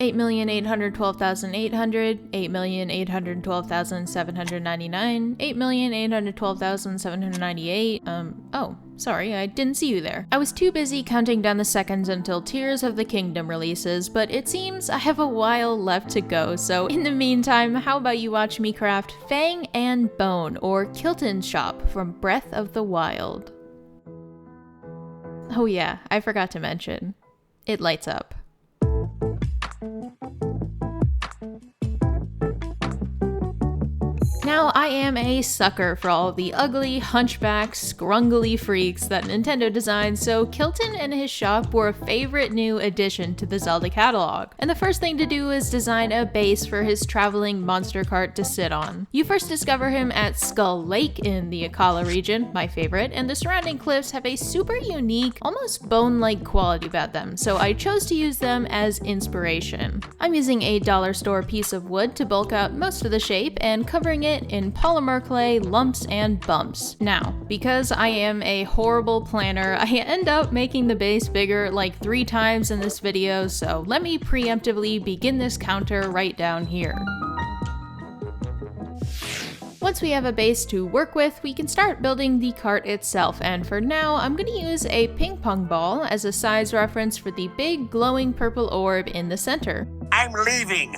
8,812,800, 8,812,799, 8,812,798, oh, sorry, I didn't see you there. I was too busy counting down the seconds until Tears of the Kingdom releases, but it seems I have a while left to go, so in the meantime, how about you watch me craft Fang and Bone, or Kilton's shop from Breath of the Wild. Oh yeah, I forgot to mention, it lights up. Now, I am a sucker for all of the ugly, hunchback, scrungly freaks that Nintendo designed, so Kilton and his shop were a favorite new addition to the Zelda catalog. And the first thing to do is design a base for his traveling monster cart to sit on. You first discover him at Skull Lake in the Akala region, my favorite, and the surrounding cliffs have a super unique, almost bone-like quality about them, so I chose to use them as inspiration. I'm using a dollar store piece of wood to bulk out most of the shape and covering it in polymer clay, lumps, and bumps. Now, because I am a horrible planner, I end up making the base bigger like 3 times in this video, so let me preemptively begin this counter right down here. Once we have a base to work with, we can start building the cart itself, and for now, I'm going to use a ping pong ball as a size reference for the big glowing purple orb in the center. I'm leaving!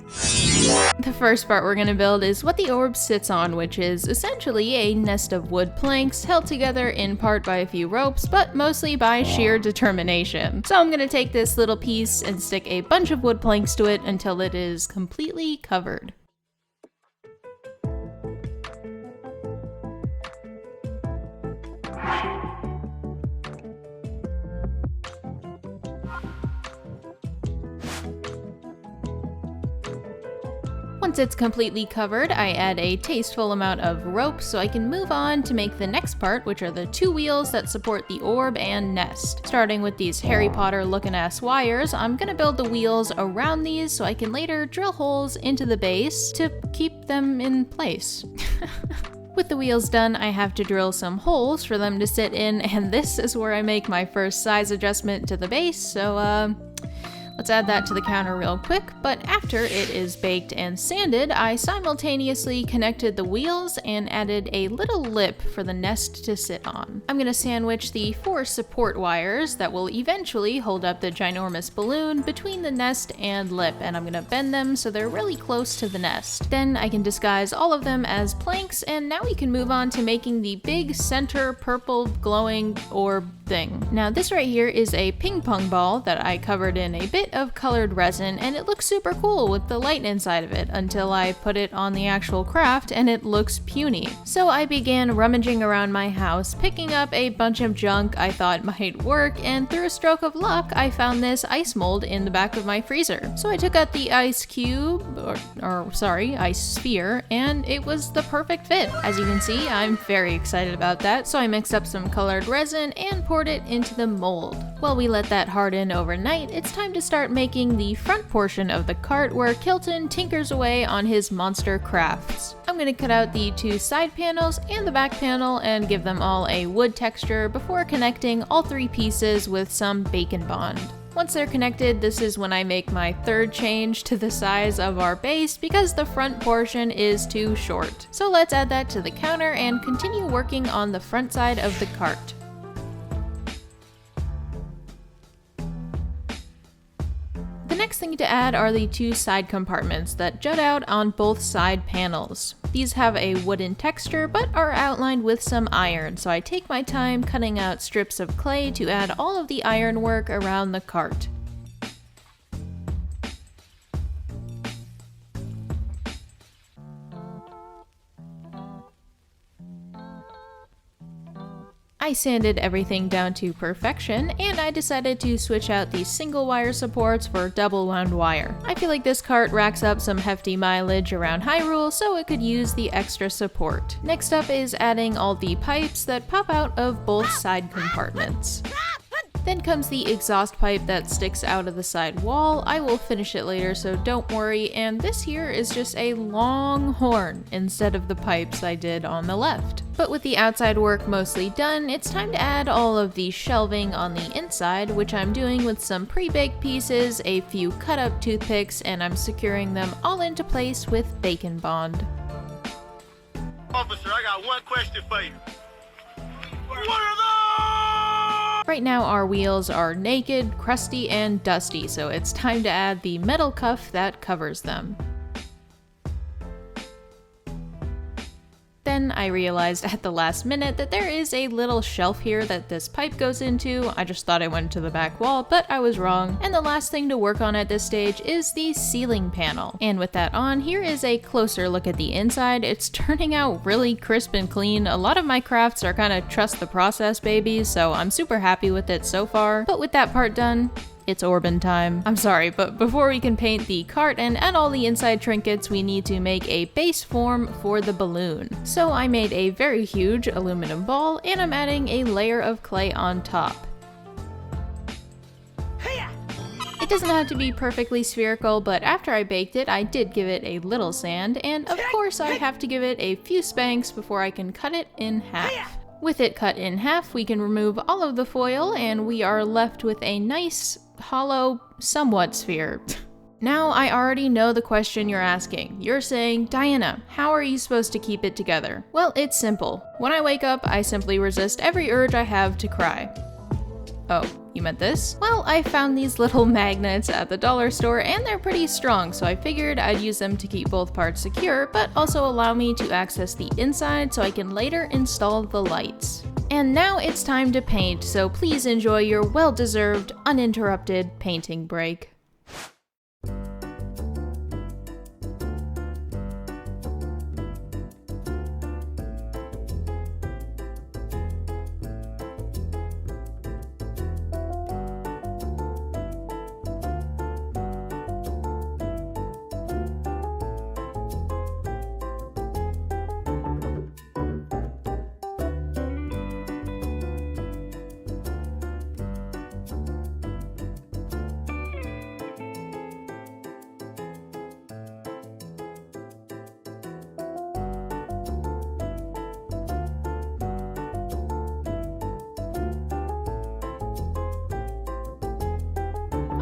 The first part we're going to build is what the orb sits on, which is essentially a nest of wood planks held together in part by a few ropes, but mostly by sheer determination. So I'm going to take this little piece and stick a bunch of wood planks to it until it is completely covered. Once it's completely covered, I add a tasteful amount of rope so I can move on to make the next part, which are the 2 wheels that support the orb and nest. Starting with these Harry Potter looking ass wires, I'm gonna build the wheels around these so I can later drill holes into the base to keep them in place. With the wheels done, I have to drill some holes for them to sit in, and this is where I make my first size adjustment to the base, so let's add that to the counter real quick, but after it is baked and sanded, I simultaneously connected the wheels and added a little lip for the nest to sit on. I'm gonna sandwich the 4 support wires that will eventually hold up the ginormous balloon between the nest and lip, and I'm gonna bend them so they're really close to the nest. Then I can disguise all of them as planks, and now we can move on to making the big center purple glowing orb thing. Now this right here is a ping pong ball that I covered in a bit of colored resin, and it looks super cool with the light inside of it until I put it on the actual craft and it looks puny. So I began rummaging around my house, picking up a bunch of junk I thought might work, and through a stroke of luck I found this ice mold in the back of my freezer. So I took out the ice cube, ice sphere, and it was the perfect fit. As you can see, I'm very excited about that, so I mixed up some colored resin and poured it into the mold. While we let that harden overnight, it's time to start making the front portion of the cart where Kilton tinkers away on his monster crafts. I'm going to cut out the 2 side panels and the back panel and give them all a wood texture before connecting all 3 pieces with some bacon bond. Once they're connected, this is when I make my 3rd change to the size of our base because the front portion is too short. So let's add that to the counter and continue working on the front side of the cart. The next thing to add are the 2 side compartments that jut out on both side panels. These have a wooden texture but are outlined with some iron, so I take my time cutting out strips of clay to add all of the ironwork around the cart. I sanded everything down to perfection, and I decided to switch out the single wire supports for double wound wire. I feel like this cart racks up some hefty mileage around Hyrule, so it could use the extra support. Next up is adding all the pipes that pop out of both side compartments. Then comes the exhaust pipe that sticks out of the side wall. I will finish it later, so don't worry, and this here is just a long horn instead of the pipes I did on the left. But with the outside work mostly done, it's time to add all of the shelving on the inside, which I'm doing with some pre-baked pieces, a few cut-up toothpicks, and I'm securing them all into place with Bacon Bond. Officer, I got one question for you. What are those? Right now our wheels are naked, crusty, and dusty, so it's time to add the metal cuff that covers them. Then I realized at the last minute that there is a little shelf here that this pipe goes into. I just thought I went to the back wall, but I was wrong. And the last thing to work on at this stage is the ceiling panel. And with that on, here is a closer look at the inside. It's turning out really crisp and clean. A lot of my crafts are kind of trust the process babies, so I'm super happy with it so far. But with that part done, it's Orbin time. I'm sorry, but before we can paint the cart and add all the inside trinkets, we need to make a base form for the balloon. So I made a very huge aluminum ball, and I'm adding a layer of clay on top. It doesn't have to be perfectly spherical, but after I baked it, I did give it a little sand, and of course I have to give it a few spanks before I can cut it in half. With it cut in half, we can remove all of the foil, and we are left with a nice, hollow, somewhat sphere. Now I already know the question you're asking. You're saying, Diana, how are you supposed to keep it together? Well, it's simple. When I wake up, I simply resist every urge I have to cry. Oh, you meant this? Well, I found these little magnets at the dollar store, and they're pretty strong, so I figured I'd use them to keep both parts secure, but also allow me to access the inside so I can later install the lights. And now it's time to paint, so please enjoy your well-deserved, uninterrupted painting break.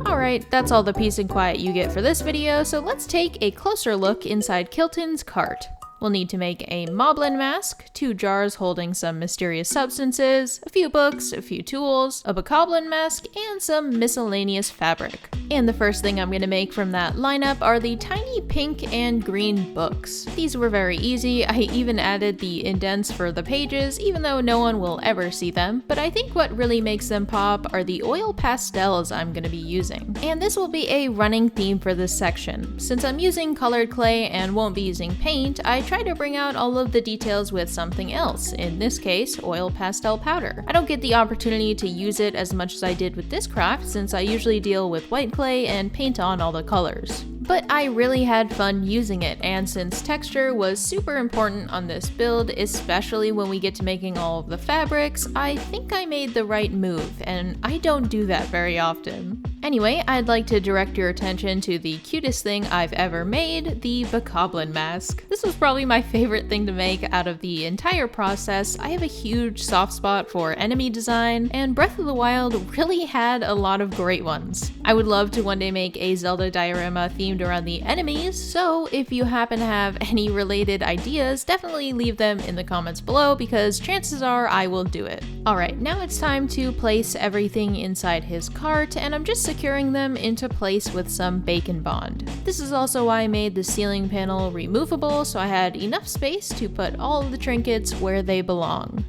Alright, that's all the peace and quiet you get for this video, so let's take a closer look inside Kilton's cart. We'll need to make a moblin mask, 2 jars holding some mysterious substances, a few books, a few tools, a bokoblin mask, and some miscellaneous fabric. And the first thing I'm going to make from that lineup are the tiny pink and green books. These were very easy. I even added the indents for the pages, even though no one will ever see them, but I think what really makes them pop are the oil pastels I'm going to be using. And this will be a running theme for this section. Since I'm using colored clay and won't be using paint, I try to bring out all of the details with something else, in this case, oil pastel powder. I don't get the opportunity to use it as much as I did with this craft since I usually deal with white clay and paint on all the colors. But I really had fun using it, and since texture was super important on this build, especially when we get to making all of the fabrics, I think I made the right move, and I don't do that very often. Anyway, I'd like to direct your attention to the cutest thing I've ever made, the bokoblin mask. This was probably my favorite thing to make out of the entire process. I have a huge soft spot for enemy design, and Breath of the Wild really had a lot of great ones. I would love to one day make a Zelda diorama themed around the enemies, so if you happen to have any related ideas, definitely leave them in the comments below because chances are I will do it. Alright, now it's time to place everything inside his cart, and I'm just securing them into place with some Bacon Bond. This is also why I made the ceiling panel removable, so I had enough space to put all of the trinkets where they belong.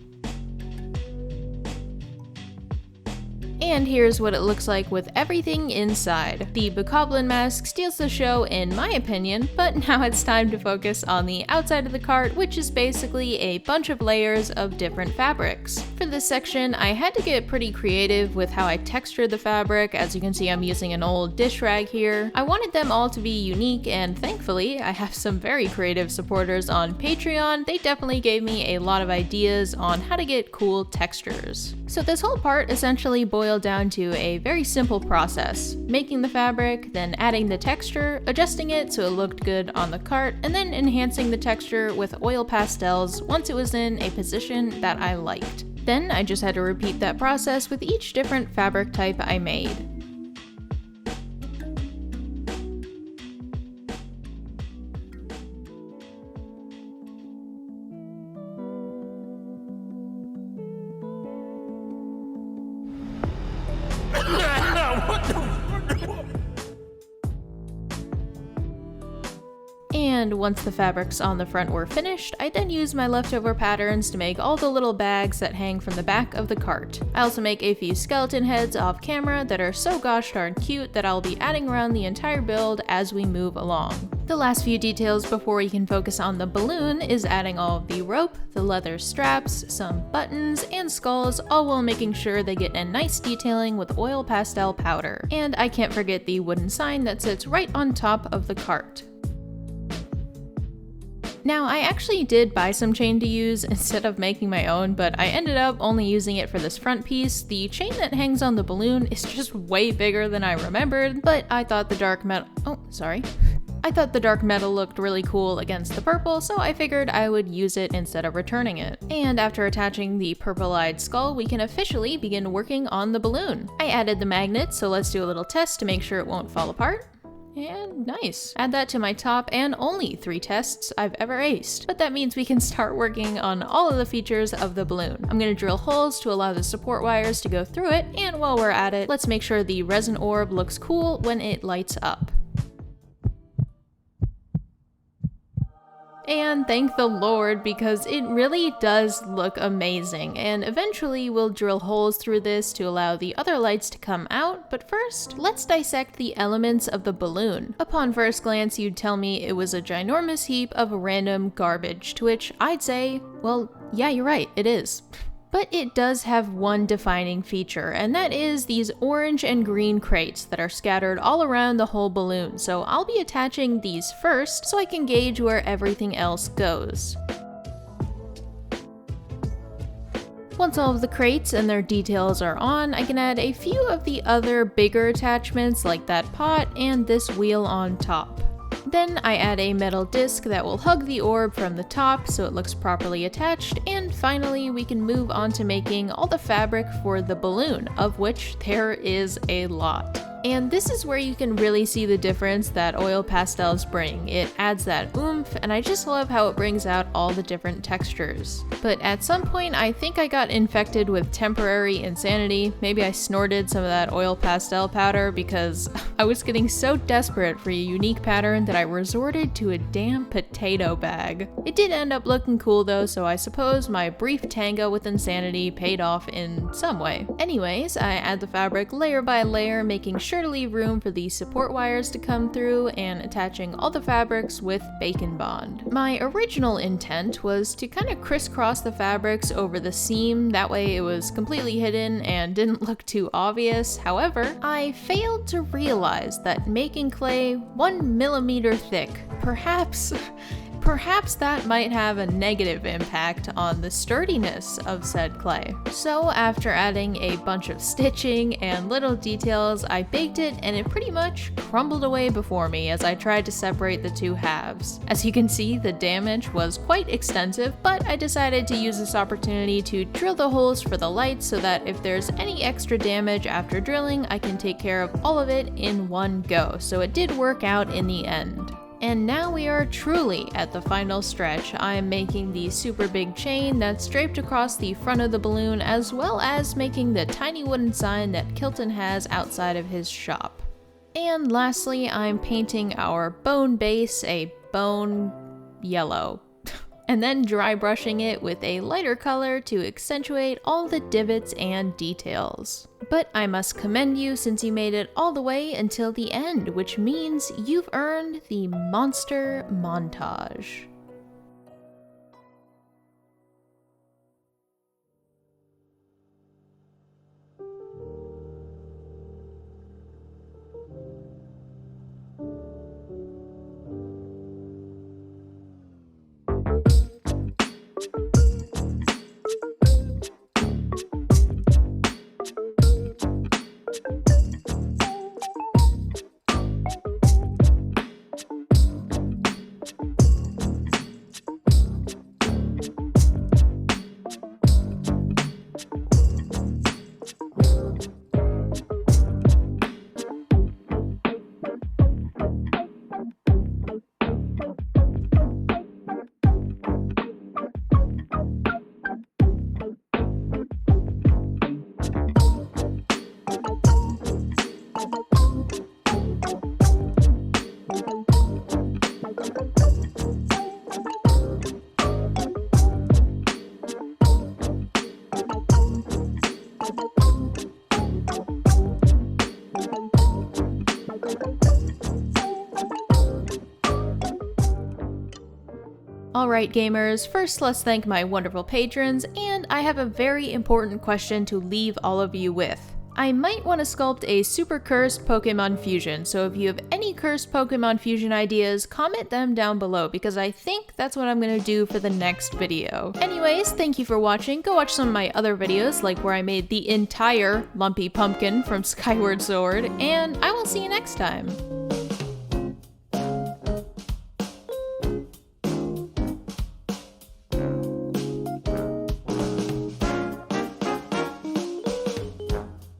And here's what it looks like with everything inside. The bokoblin mask steals the show in my opinion, but now it's time to focus on the outside of the cart, which is basically a bunch of layers of different fabrics. For this section, I had to get pretty creative with how I textured the fabric. As you can see, I'm using an old dish rag here. I wanted them all to be unique, and thankfully, I have some very creative supporters on Patreon. They definitely gave me a lot of ideas on how to get cool textures. So this whole part essentially boiled boiled down to a very simple process: making the fabric, then adding the texture, adjusting it so it looked good on the cart, and then enhancing the texture with oil pastels once it was in a position that I liked. Then I just had to repeat that process with each different fabric type I made. And once the fabrics on the front were finished, I then used my leftover patterns to make all the little bags that hang from the back of the cart. I also make a few skeleton heads off camera that are so gosh darn cute that I'll be adding around the entire build as we move along. The last few details before we can focus on the balloon is adding all of the rope, the leather straps, some buttons, and skulls, all while making sure they get a nice detailing with oil pastel powder. And I can't forget the wooden sign that sits right on top of the cart. Now, I actually did buy some chain to use instead of making my own, but I ended up only using it for this front piece. The chain that hangs on the balloon is just way bigger than I remembered, but I thought the dark metal looked really cool against the purple, so I figured I would use it instead of returning it. And after attaching the purple-eyed skull, we can officially begin working on the balloon. I added the magnet, so let's do a little test to make sure it won't fall apart. And nice. Add that to my top and only 3 tests I've ever aced. But that means we can start working on all of the features of the balloon. I'm going to drill holes to allow the support wires to go through it, and while we're at it, let's make sure the resin orb looks cool when it lights up. And thank the Lord, because it really does look amazing, and eventually we'll drill holes through this to allow the other lights to come out, but first, let's dissect the elements of the balloon. Upon first glance, you'd tell me it was a ginormous heap of random garbage, to which I'd say, well, yeah, you're right, it is. But it does have one defining feature, and that is these orange and green crates that are scattered all around the whole balloon, so I'll be attaching these first so I can gauge where everything else goes. Once all of the crates and their details are on, I can add a few of the other bigger attachments like that pot and this wheel on top. Then I add a metal disc that will hug the orb from the top so it looks properly attached, and finally we can move on to making all the fabric for the balloon, of which there is a lot. And this is where you can really see the difference that oil pastels bring. It adds that oomph, and I just love how it brings out all the different textures. But at some point, I think I got infected with temporary insanity. Maybe I snorted some of that oil pastel powder because I was getting so desperate for a unique pattern that I resorted to a damn potato bag. It did end up looking cool though, so I suppose my brief tango with insanity paid off in some way. Anyways, I add the fabric layer by layer, making sure to leave room for the support wires to come through, and attaching all the fabrics with bacon bond. My original intent was to kind of crisscross the fabrics over the seam, that way it was completely hidden and didn't look too obvious. However, I failed to realize that making clay 1 millimeter thick, perhaps that might have a negative impact on the sturdiness of said clay. So after adding a bunch of stitching and little details, I baked it and it pretty much crumbled away before me as I tried to separate the two halves. As you can see, the damage was quite extensive, but I decided to use this opportunity to drill the holes for the lights so that if there's any extra damage after drilling, I can take care of all of it in one go. So it did work out in the end. And now we are truly at the final stretch. I am making the super big chain that's draped across the front of the balloon, as well as making the tiny wooden sign that Kilton has outside of his shop. And lastly, I'm painting our bone base a bone yellow, and then dry brushing it with a lighter color to accentuate all the divots and details. But I must commend you since you made it all the way until the end, which means you've earned the monster montage. Alright gamers, first let's thank my wonderful patrons, and I have a very important question to leave all of you with. I might want to sculpt a super cursed Pokemon fusion, so if you have any cursed Pokemon fusion ideas, comment them down below because I think that's what I'm gonna do for the next video. Anyways, thank you for watching. Go watch some of my other videos, like where I made the entire Lumpy Pumpkin from Skyward Sword, and I will see you next time.